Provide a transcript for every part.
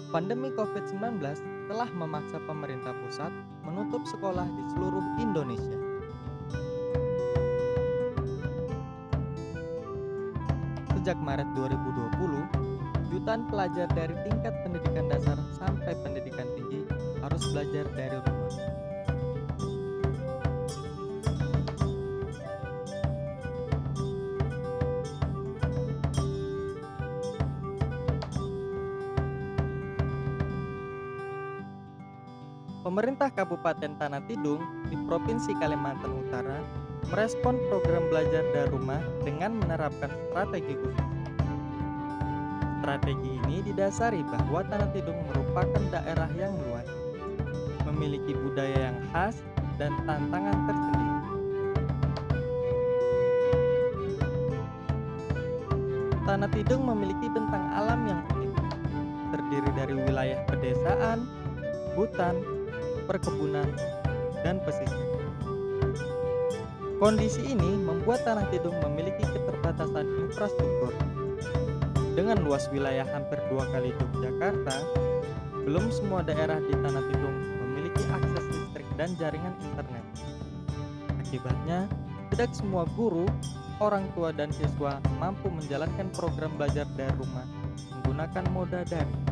Pandemi COVID-19 telah memaksa pemerintah pusat menutup sekolah di seluruh Indonesia. Sejak Maret 2020, jutaan pelajar dari tingkat pendidikan dasar sampai pendidikan tinggi harus belajar dari rumah. Pemerintah Kabupaten Tanah Tidung di Provinsi Kalimantan Utara merespon program belajar dari rumah dengan menerapkan strategi khusus. Strategi ini didasari bahwa Tanah Tidung merupakan daerah yang luas, memiliki budaya yang khas dan tantangan tersendiri. Tanah Tidung memiliki bentang alam yang unik, terdiri dari wilayah pedesaan, hutan, perkebunan, dan pesisir. Kondisi ini membuat Tanah Tidung memiliki keterbatasan infrastruktur. Dengan luas wilayah hampir 2 kali Yogyakarta, belum semua daerah di Tanah Tidung memiliki akses listrik dan jaringan internet. Akibatnya, tidak semua guru, orang tua, dan siswa mampu menjalankan program belajar dari rumah menggunakan moda daring.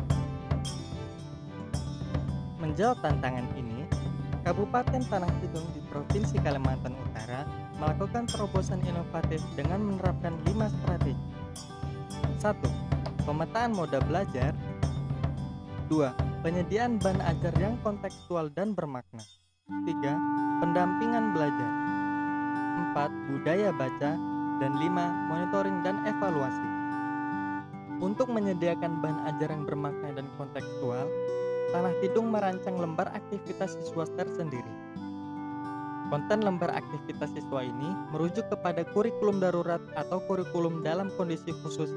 Menjawab tantangan ini, Kabupaten Tanah Tidung di Provinsi Kalimantan Utara melakukan terobosan inovatif dengan menerapkan 5 strategi. 1. Pemetaan moda belajar. 2. Penyediaan bahan ajar yang kontekstual dan bermakna. 3. Pendampingan belajar. 4. Budaya baca. Dan 5. Monitoring dan evaluasi. Untuk menyediakan bahan ajar yang bermakna dan kontekstual, Tanah Tidung merancang lembar aktivitas siswa tersendiri. Konten lembar aktivitas siswa ini merujuk kepada kurikulum darurat atau kurikulum dalam kondisi khusus.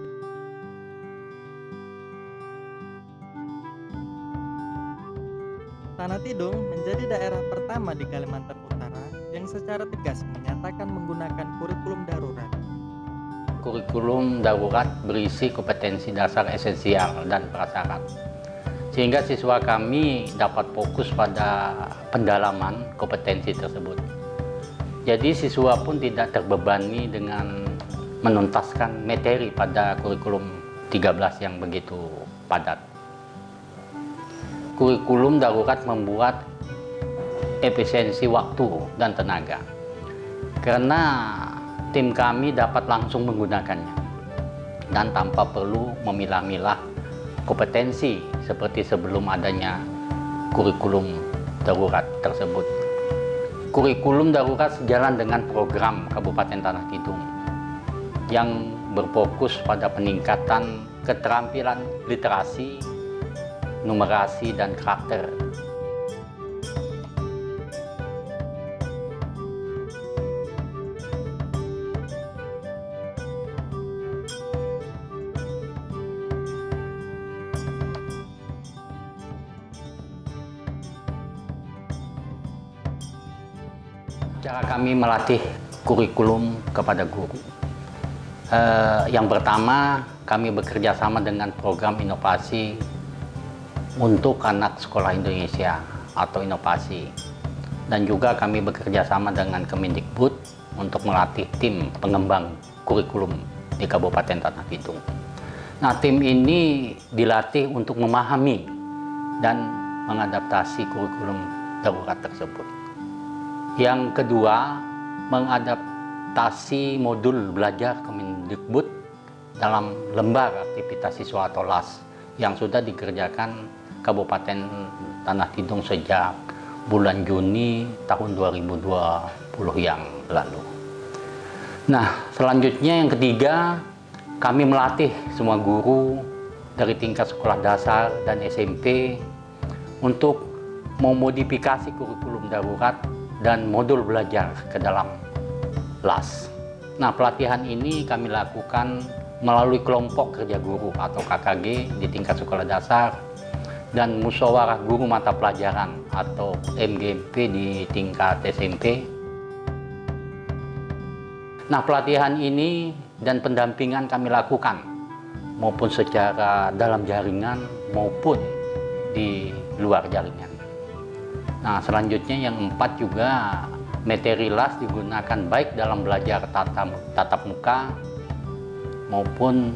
Tanah Tidung menjadi daerah pertama di Kalimantan Utara yang secara tegas menyatakan menggunakan kurikulum darurat. Kurikulum darurat berisi kompetensi dasar esensial dan prasyarat, sehingga siswa kami dapat fokus pada pendalaman kompetensi tersebut. Jadi siswa pun tidak terbebani dengan menuntaskan materi pada kurikulum 13 yang begitu padat. Kurikulum darurat membuat efisiensi waktu dan tenaga, karena tim kami dapat langsung menggunakannya dan tanpa perlu memilah-milah kompetensi seperti sebelum adanya kurikulum darurat tersebut. Kurikulum darurat sejalan dengan program Kabupaten Tanah Tidung yang berfokus pada peningkatan keterampilan literasi, numerasi, dan karakter. Cara kami melatih kurikulum kepada guru. Yang pertama, kami bekerja sama dengan program inovasi untuk anak sekolah Indonesia atau inovasi. Dan juga kami bekerja sama dengan Kemendikbud untuk melatih tim pengembang kurikulum di Kabupaten Tanah Tidung. Nah, tim ini dilatih untuk memahami dan mengadaptasi kurikulum darurat tersebut. Yang kedua, mengadaptasi modul belajar Kemendikbud dalam lembar aktivitas siswa atau LAS yang sudah dikerjakan Kabupaten Tanah Tidung sejak bulan Juni tahun 2020 yang lalu. Nah, selanjutnya yang ketiga, kami melatih semua guru dari tingkat sekolah dasar dan SMP untuk memodifikasi kurikulum darurat dan modul belajar ke dalam LAS. Nah, pelatihan ini kami lakukan melalui kelompok kerja guru atau KKG di tingkat sekolah dasar dan musyawarah guru mata pelajaran atau MGMP di tingkat SMP. Nah, pelatihan ini dan pendampingan kami lakukan maupun secara dalam jaringan maupun di luar jaringan. Nah, selanjutnya yang 4 juga materi LAS digunakan baik dalam belajar tatap muka maupun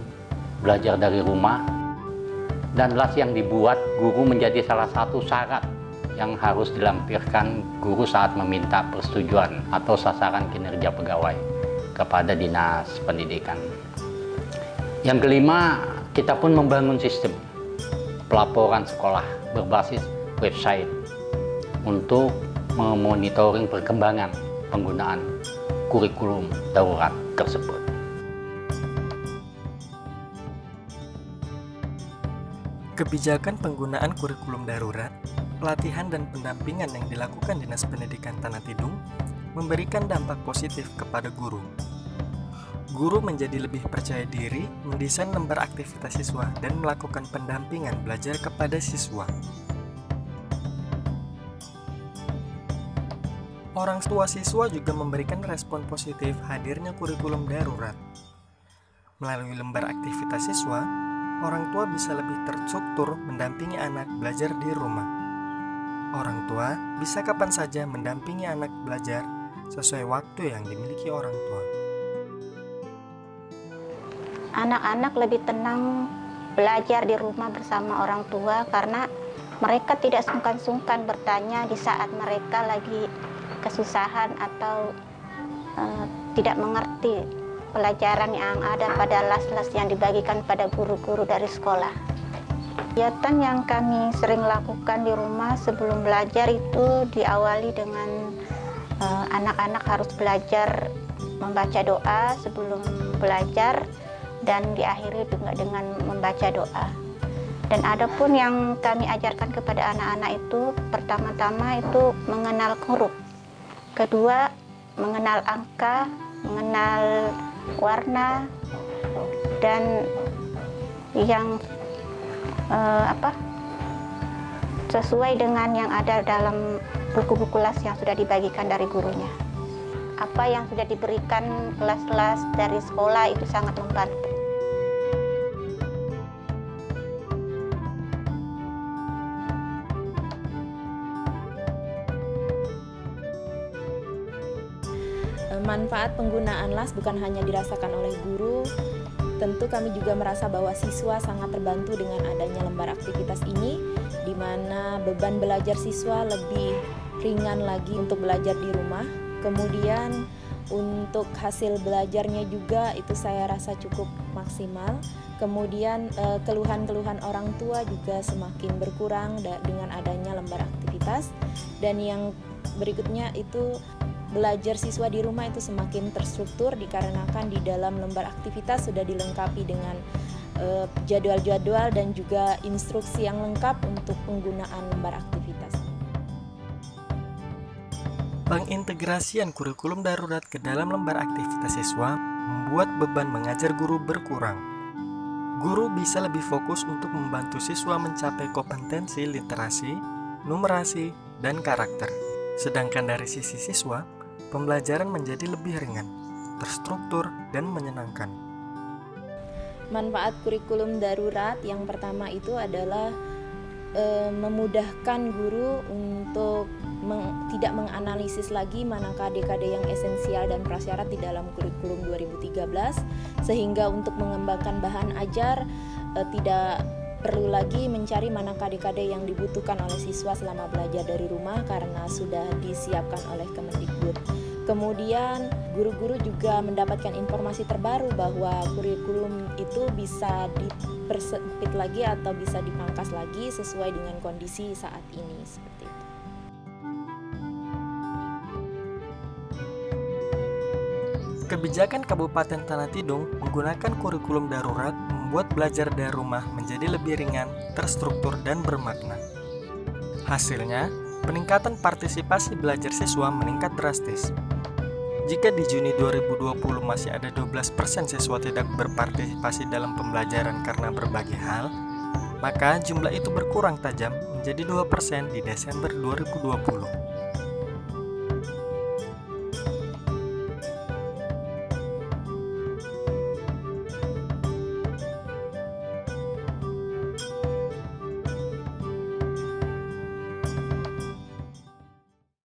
belajar dari rumah. Dan LAS yang dibuat guru menjadi salah satu syarat yang harus dilampirkan guru saat meminta persetujuan atau sasaran kinerja pegawai kepada Dinas Pendidikan. Yang kelima, kita pun membangun sistem pelaporan sekolah berbasis website untuk memonitoring perkembangan penggunaan kurikulum darurat tersebut. Kebijakan penggunaan kurikulum darurat, pelatihan dan pendampingan yang dilakukan Dinas Pendidikan Tanah Tidung memberikan dampak positif kepada guru. Guru menjadi lebih percaya diri mendesain lembar aktivitas siswa dan melakukan pendampingan belajar kepada siswa. Orang tua siswa juga memberikan respon positif hadirnya kurikulum darurat. Melalui lembar aktivitas siswa, orang tua bisa lebih terstruktur mendampingi anak belajar di rumah. Orang tua bisa kapan saja mendampingi anak belajar sesuai waktu yang dimiliki orang tua. Anak-anak lebih tenang belajar di rumah bersama orang tua karena mereka tidak sungkan-sungkan bertanya di saat mereka lagi kesusahan atau tidak mengerti pelajaran yang ada pada las-las yang dibagikan pada guru-guru dari sekolah. Kegiatan yang kami sering lakukan di rumah sebelum belajar itu diawali dengan anak-anak harus belajar membaca doa sebelum belajar dan diakhiri juga dengan membaca doa. Dan ada pun yang kami ajarkan kepada anak-anak itu pertama-tama itu mengenal huruf. Kedua, mengenal angka, mengenal warna, dan yang sesuai dengan yang ada dalam buku-buku las yang sudah dibagikan dari gurunya. Apa yang sudah diberikan kelas-kelas dari sekolah itu sangat membantu. Manfaat penggunaan las bukan hanya dirasakan oleh guru, tentu kami juga merasa bahwa siswa sangat terbantu dengan adanya lembar aktivitas ini, di mana beban belajar siswa lebih ringan lagi untuk belajar di rumah. Kemudian untuk hasil belajarnya juga itu saya rasa cukup maksimal. Kemudian keluhan-keluhan orang tua juga semakin berkurang dengan adanya lembar aktivitas. Dan yang berikutnya itu belajar siswa di rumah itu semakin terstruktur dikarenakan di dalam lembar aktivitas sudah dilengkapi dengan jadwal-jadwal dan juga instruksi yang lengkap untuk penggunaan lembar aktivitas. Pengintegrasian kurikulum darurat ke dalam lembar aktivitas siswa membuat beban mengajar guru berkurang. Guru bisa lebih fokus untuk membantu siswa mencapai kompetensi literasi, numerasi, dan karakter. Sedangkan dari sisi siswa, pembelajaran menjadi lebih ringan, terstruktur, dan menyenangkan. Manfaat kurikulum darurat yang pertama itu adalah memudahkan guru untuk tidak menganalisis lagi manakah KD-KD yang esensial dan prasyarat di dalam kurikulum 2013, sehingga untuk mengembangkan bahan ajar tidak perlu lagi mencari mana KD-KD yang dibutuhkan oleh siswa selama belajar dari rumah karena sudah disiapkan oleh Kemendikbud. Kemudian guru-guru juga mendapatkan informasi terbaru bahwa kurikulum itu bisa dipersempit lagi atau bisa dipangkas lagi sesuai dengan kondisi saat ini, seperti itu. Kebijakan Kabupaten Tanah Tidung menggunakan kurikulum darurat membuat belajar dari rumah menjadi lebih ringan, terstruktur, dan bermakna. Hasilnya, peningkatan partisipasi belajar siswa meningkat drastis. Jika di Juni 2020 masih ada 12% siswa tidak berpartisipasi dalam pembelajaran karena berbagai hal, maka jumlah itu berkurang tajam menjadi 2% di Desember 2020.